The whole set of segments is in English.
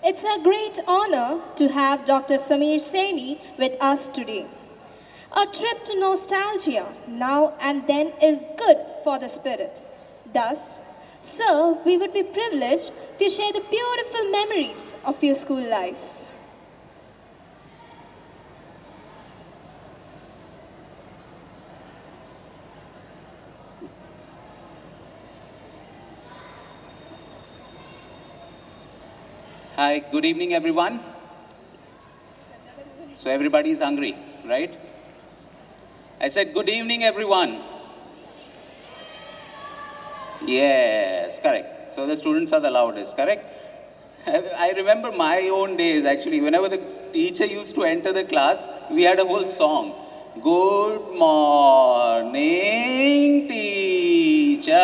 It's a great honor to have Dr. Samir Saini with us today. A trip to nostalgia now and then is good for the spirit. Thus, sir, we would be privileged if you share the beautiful memories of your school life. Hi, good evening, everyone. So everybody is hungry, right? I said, good evening, everyone. Yes, correct. So the students are the loudest, correct? I remember my own days, actually. Whenever the teacher used to enter the class, we had a whole song. Good morning, teacher.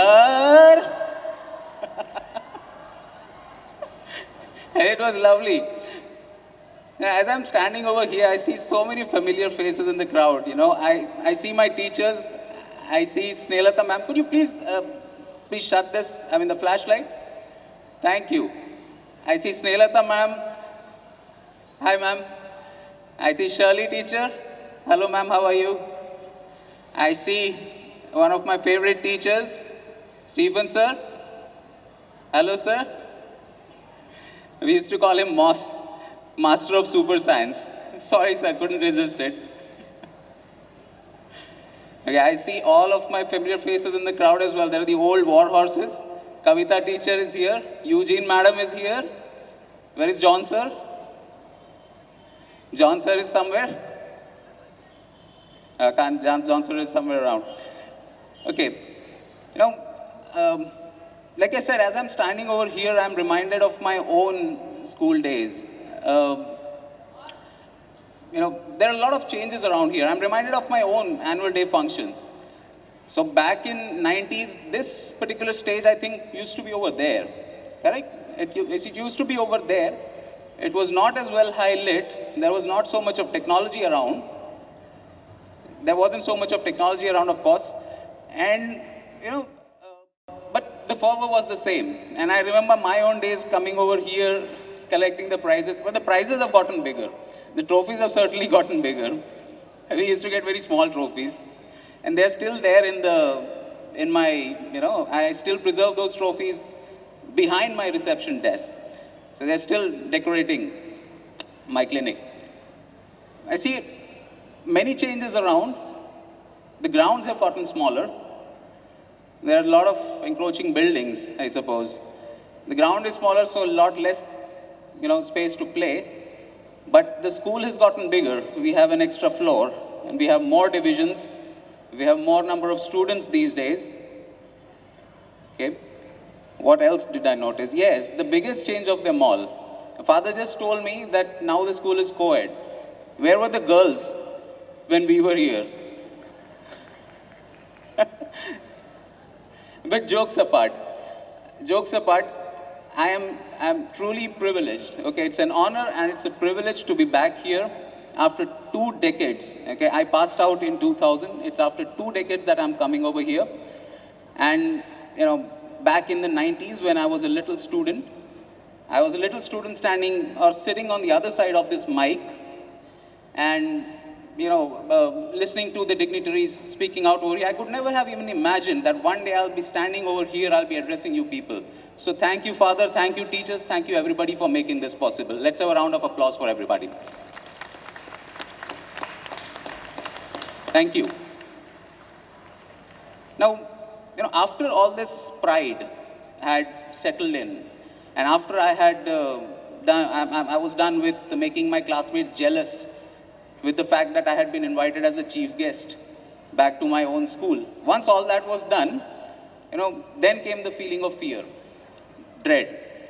It was lovely. As I'm standing over here, I see so many familiar faces in the crowd. I see my teachers. I see Snelata ma'am. Could you please shut the flashlight? Thank you. I see Snelata ma'am. Hi ma'am. I see Shirley teacher. Hello ma'am, how are you? I see one of my favorite teachers, Stephen sir. Hello sir. We used to call him Moss, Master of Super Science. Sorry, sir, couldn't resist it. Okay, I see all of my familiar faces in the crowd as well. There are the old war horses. Kavita teacher is here. Eugene madam is here. Where is John sir? John sir is somewhere. John sir is somewhere around. Okay, like I said, as I'm standing over here, I'm reminded of my own school days. There are a lot of changes around here. I'm reminded of my own annual day functions. So back in 90s, this particular stage, I think, used to be over there, correct? It used to be over there. It was not as well high lit. There was not so much of technology around. There wasn't so much of technology around, of course. And, but the fervor was the same. And I remember my own days coming over here, collecting the prizes. But the prizes have gotten bigger. The trophies have certainly gotten bigger. We used to get very small trophies. And they're still there I still preserve those trophies behind my reception desk. So they're still decorating my clinic. I see many changes around. The grounds have gotten smaller. There are a lot of encroaching buildings, I suppose. The ground is smaller, so a lot less, space to play. But the school has gotten bigger. We have an extra floor, and we have more divisions. We have more number of students these days. Okay. What else did I notice? Yes, the biggest change of them all. The father just told me that now the school is co-ed. Where were the girls when we were here? But jokes apart, I'm truly privileged. Okay, it's an honor and it's a privilege to be back here after 2 decades. Okay, I passed out in 2000. It's after 2 decades that I'm coming over here. And, back in the 90s when I was a little student, standing or sitting on the other side of this mic and, listening to the dignitaries speaking out over here. I could never have even imagined that one day I'll be standing over here, I'll be addressing you people. So thank you, Father, thank you, teachers, thank you, everybody, for making this possible. Let's have a round of applause for everybody. Thank you. Now, after all this pride had settled in, and after I had I was done with making my classmates jealous with the fact that I had been invited as a chief guest back to my own school. Once all that was done, then came the feeling of fear, dread.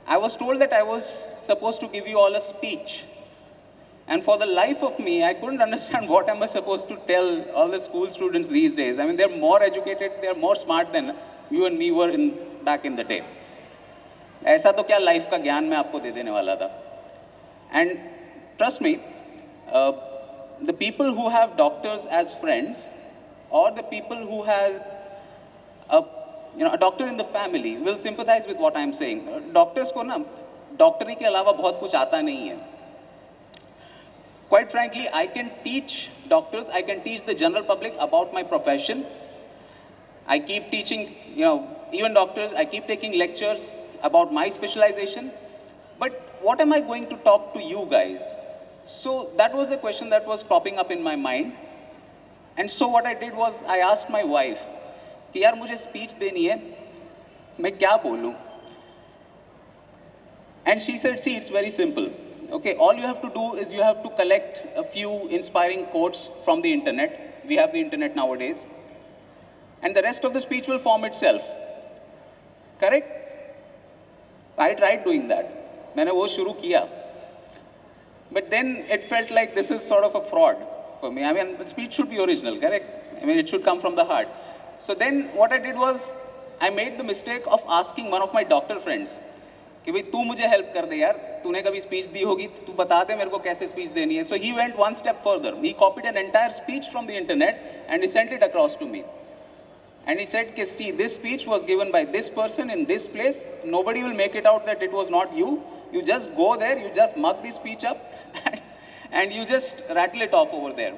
I was told that I was supposed to give you all a speech. And for the life of me, I couldn't understand what am I supposed to tell all the school students these days. I mean, they're more educated, they're more smart than you and me were back in the day. ऐसा तो क्या life का ज्ञान मैं आपको दे देने वाला था. And trust me, the people who have doctors as friends, or the people who has a doctor in the family will sympathize with what I'm saying. Doctors को ना डॉक्टरी के अलावा बहुत कुछ आता नहीं है. Quite frankly, I can teach doctors, I can teach the general public about my profession. I keep teaching, even doctors, I keep taking lectures about my specialization. But what am I going to talk to you guys? So that was a question that was popping up in my mind. And so what I did was I asked my wife, कि यार मुझे speech देनी है, मैं क्या बोलूँ? And she said, see, it's very simple. Okay, all you have to do is you have to collect a few inspiring quotes from the internet. We have the internet nowadays. And the rest of the speech will form itself. Correct? I tried doing that. मैंने वो शुरू किया. But then it felt like this is sort of a fraud for me. I mean, speech should be original, correct? I mean, it should come from the heart. So then what I did was, I made the mistake of asking one of my doctor friends, कि भाई तू मुझे help कर दे यार, तूने कभी speech दी होगी, तू बता दे मेरे को कैसे स्पीच देनी है. So he went one step further. He copied an entire speech from the internet and he sent it across to me. And he said, see, this speech was given by this person in this place. Nobody will make it out that it was not you. You just go there, you just mug the speech up and you just rattle it off over there.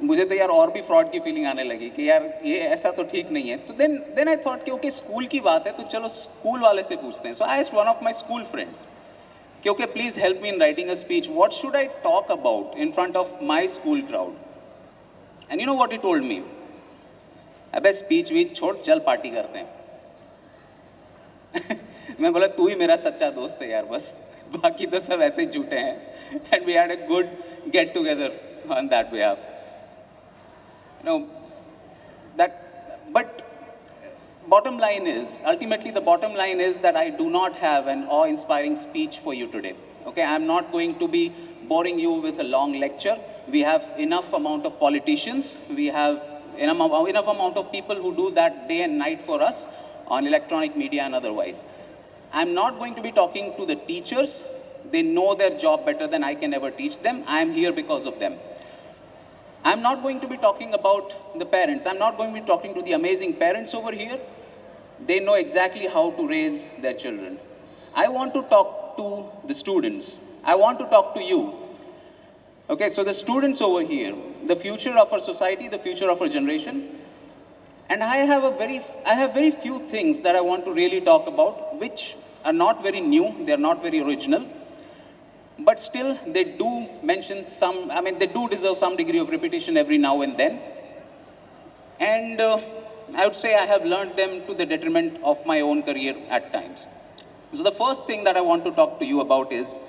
मुझे तो यार और भी fraud की feeling आने लगी कि यार ये ऐसा तो ठीक नहीं है. तो देन आई थॉट कि ओके स्कूल की बात है तो चलो स्कूल वाले से पूछते हैं. So I asked one of my school friends कि okay please help me in writing a speech. What should I talk about in front of my school crowd? And you know what he told me? अबे speech वीच छोड़, चल party करते हैं. मैं बोला तू ही मेरा सच्चा दोस्त है यार, बस बाकी तो सब ऐसे ही झूठे हैं. And we had a good get together on that behalf. But bottom line is, ultimately the bottom line is that I do not have an awe-inspiring speech for you today. Okay, I'm not going to be boring you with a long lecture. We have enough amount of politicians. We have enough amount of people who do that day and night for us on electronic media and otherwise. I'm not going to be talking to the teachers. They know their job better than I can ever teach them. I'm here because of them. I'm not going to be talking about the parents. I'm not going to be talking to the amazing parents over here. They know exactly how to raise their children. I want to talk to the students. I want to talk to you. Okay, so the students over here, the future of our society, the future of our generation. And I have very few things that I want to really talk about, which are not very new, they're not very original. But still, they do mention they do deserve some degree of repetition every now and then. And I would say I have learned them to the detriment of my own career at times. So the first thing that I want to talk to you about is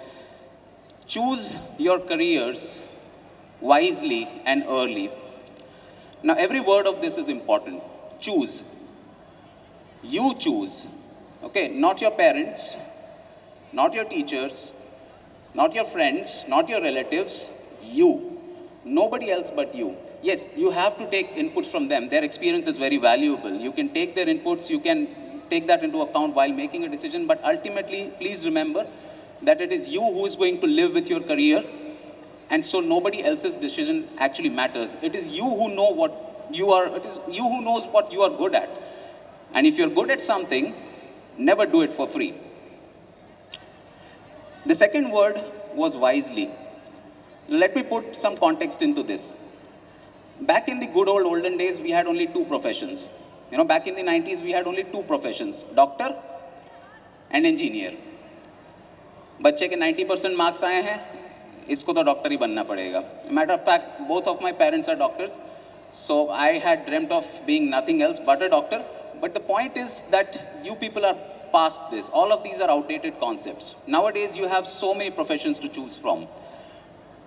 choose your careers wisely and early. Now, every word of this is important. Choose. You choose. Okay, not your parents, not your teachers, not your friends, not your relatives, you. Nobody else but you. Yes, you have to take inputs from them. Their experience is very valuable. You can take their inputs, you can take that into account while making a decision, but ultimately, please remember that it is you who is going to live with your career, and so nobody else's decision actually matters. It is you who know what you are, it is you who knows what you are good at. And if you're good at something, never do it for free. The second word was wisely. Let me put some context into this. Back in the good olden days, we had only two professions. Back in the 90s, we had only two professions, doctor and engineer. बच्चे के 90% marks आए हैं, इसको तो doctor ही बनना पड़ेगा. Matter of fact, both of my parents are doctors, so I had dreamt of being nothing else but a doctor. But the point is that you people are past this. All of these are outdated concepts. Nowadays, you have so many professions to choose from.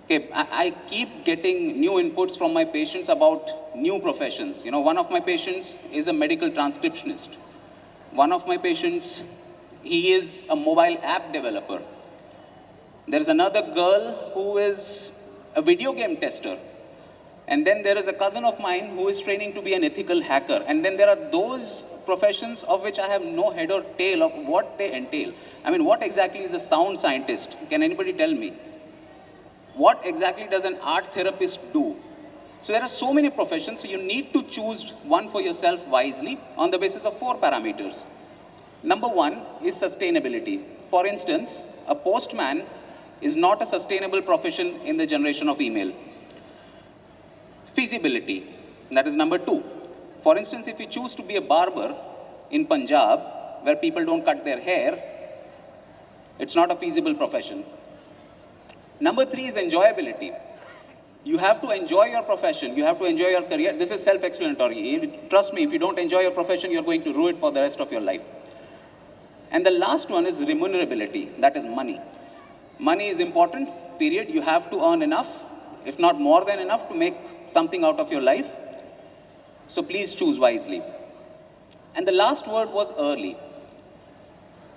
Okay, I keep getting new inputs from my patients about new professions. One of my patients is a medical transcriptionist. One of my patients, he is a mobile app developer. There's another girl who is a video game tester. And then there is a cousin of mine who is training to be an ethical hacker. And then there are those professions of which I have no head or tail of what they entail. I mean, what exactly is a sound scientist? Can anybody tell me? What exactly does an art therapist do? So there are so many professions, so you need to choose one for yourself wisely on the basis of 4 parameters. Number one is sustainability. For instance, a postman is not a sustainable profession in the generation of email. Feasibility, that is number two. For instance, if you choose to be a barber in Punjab, where people don't cut their hair, it's not a feasible profession. Number three is enjoyability. You have to enjoy your profession. You have to enjoy your career. This is self-explanatory. Trust me, if you don't enjoy your profession, you're going to rue it for the rest of your life. And the last one is remunerability. That is money. Money is important, period. You have to earn enough, if not more than enough, to make something out of your life. So please choose wisely. And the last word was early.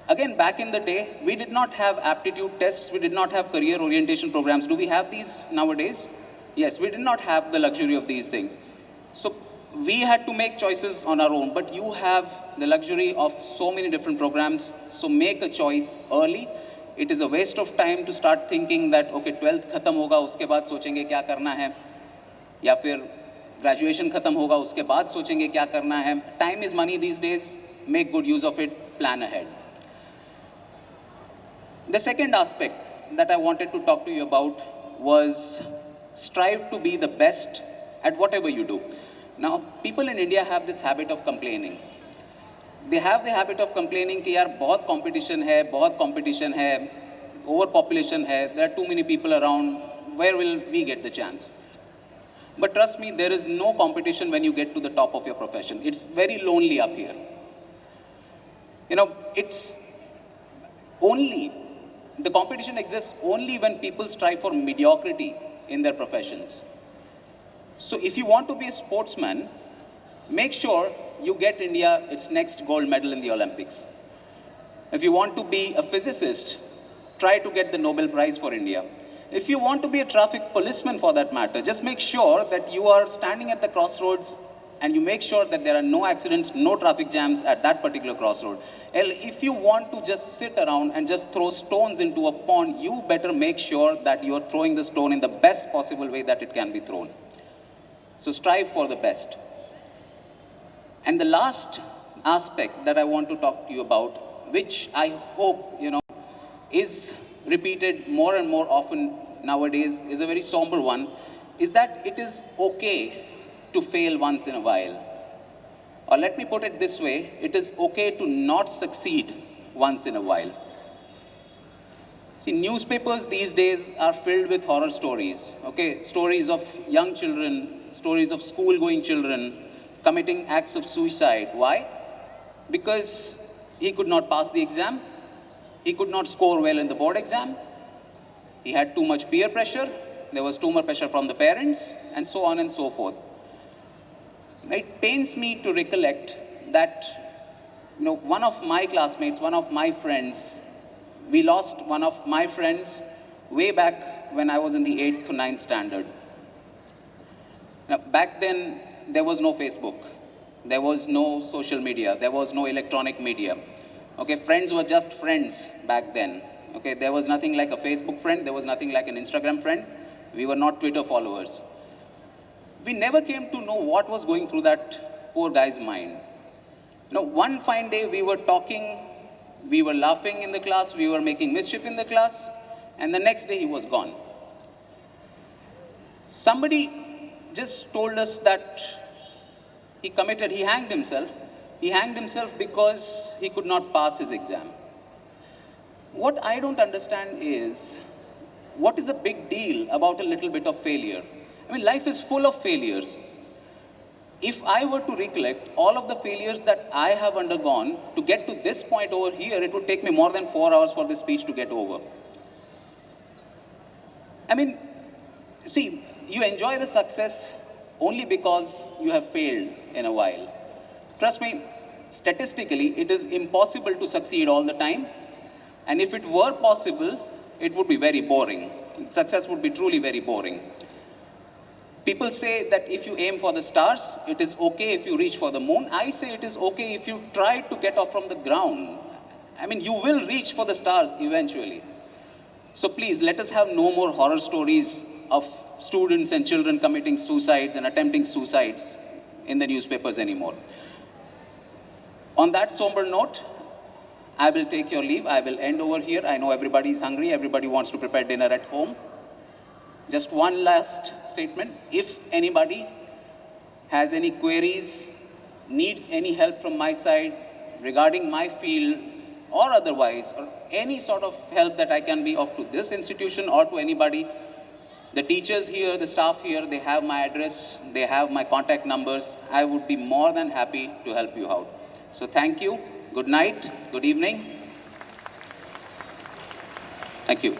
Again, back in the day, we did not have aptitude tests. We did not have career orientation programs. Do we have these nowadays? Yes, we did not have the luxury of these things. So we had to make choices on our own, but you have the luxury of so many different programs. So make a choice early. It is a waste of time to start thinking that, okay, 12th खत्म होगा, उसके बाद सोचेंगे क्या करना है, या फिर graduation खत्म होगा, उसके बाद सोचेंगे क्या करना है. Time is money these days. Make good use of it. Plan ahead. The second aspect that I wanted to talk to you about was strive to be the best at whatever you do. Now, people in India have this habit of complaining. They have the habit of complaining कि यार बहुत competition है, overpopulation है, there are too many people around, where will we get the chance? But trust me, there is no competition when you get to the top of your profession. It's very lonely up here. You know, the competition exists only when people strive for mediocrity in their professions. So if you want to be a sportsman, make sure you get India its next gold medal in the Olympics. If you want to be a physicist, try to get the Nobel Prize for India. If you want to be a traffic policeman for that matter, just make sure that you are standing at the crossroads and you make sure that there are no accidents, no traffic jams at that particular crossroad. If you want to just sit around and just throw stones into a pond, you better make sure that you are throwing the stone in the best possible way that it can be thrown. So strive for the best. And the last aspect that I want to talk to you about, which I hope, is repeated more and more often nowadays, is a very somber one, is that it is okay to fail once in a while. Or let me put it this way, it is okay to not succeed once in a while. See, newspapers these days are filled with horror stories, okay? Stories of young children, stories of school-going children committing acts of suicide. Why? Because he could not pass the exam, he could not score well in the board exam, he had too much peer pressure, there was too much pressure from the parents, and so on and so forth. It pains me to recollect that, one of my classmates, one of my friends, we lost one of my friends way back when I was in the 8th to 9th standard. Now, back then, there was no Facebook. There was no social media. There was no electronic media. Okay, friends were just friends back then. Okay, there was nothing like a Facebook friend. There was nothing like an Instagram friend. We were not Twitter followers. We never came to know what was going through that poor guy's mind. One fine day we were talking, we were laughing in the class, we were making mischief in the class, and the next day he was gone. Somebody just told us that he hanged himself. He hanged himself because he could not pass his exam. What I don't understand is, what is the big deal about a little bit of failure? I mean, life is full of failures. If I were to recollect all of the failures that I have undergone to get to this point over here, it would take me more than 4 hours for this speech to get over. I mean, see, you enjoy the success only because you have failed in a while. Trust me, statistically, it is impossible to succeed all the time. And if it were possible, it would be very boring. Success would be truly very boring. People say that if you aim for the stars, it is okay if you reach for the moon. I say it is okay if you try to get off from the ground. I mean, you will reach for the stars eventually. So please, let us have no more horror stories of students and children committing suicides and attempting suicides in the newspapers anymore. On that somber note, I will take your leave. I will end over here. I know everybody is hungry. Everybody wants to prepare dinner at home. Just one last statement. If anybody has any queries, needs any help from my side regarding my field or otherwise, or any sort of help that I can be of to this institution or to anybody, the teachers here, the staff here, they have my address, they have my contact numbers. I would be more than happy to help you out. So thank you. Good night. Good evening. Thank you.